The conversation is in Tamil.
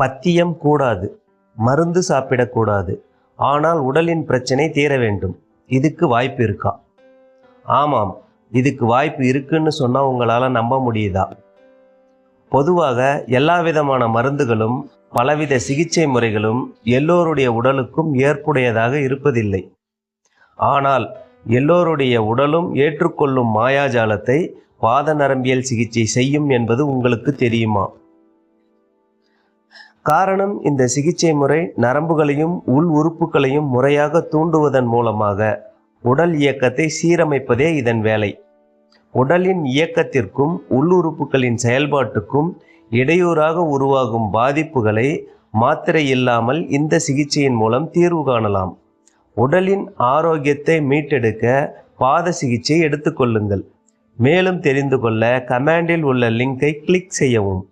பத்தியம் கூடாது, மருந்து சாப்பிடக்கூடாது, ஆனால் உடலின் பிரச்சனை தீர வேண்டும். இதுக்கு வாய்ப்பு இருக்கா? ஆமாம், இதுக்கு வாய்ப்பு இருக்குன்னு சொன்னால் உங்களால் நம்ப முடியுதா? பொதுவாக எல்லா விதமான மருந்துகளும் பலவித சிகிச்சை முறைகளும் எல்லோருடைய உடலுக்கும் ஏற்புடையதாக இருப்பதில்லை. ஆனால் எல்லோருடைய உடலும் ஏற்றுக்கொள்ளும் மாயாஜாலத்தை வாத நரம்பியல் சிகிச்சை செய்யும் என்பது உங்களுக்கு தெரியுமா? காரணம், இந்த சிகிச்சை முறை நரம்புகளையும் உள் உறுப்புகளையும் முறையாக தூண்டுவதன் மூலமாக உடல் இயக்கத்தை சீரமைப்பதே இதன் வேலை. உடலின் இயக்கத்திற்கும் உள்ளுறுப்புகளின் செயல்பாட்டுக்கும் இடையூறாக உருவாகும் பாதிப்புகளை மாத்திரை இல்லாமல் இந்த சிகிச்சையின் மூலம் தீர்வு காணலாம். உடலின் ஆரோக்கியத்தை மீட்டெடுக்க பாத சிகிச்சை எடுத்துக்கொள்ளுங்கள். மேலும் தெரிந்து கொள்ள கமெண்டில் உள்ள லிங்கை கிளிக் செய்யவும்.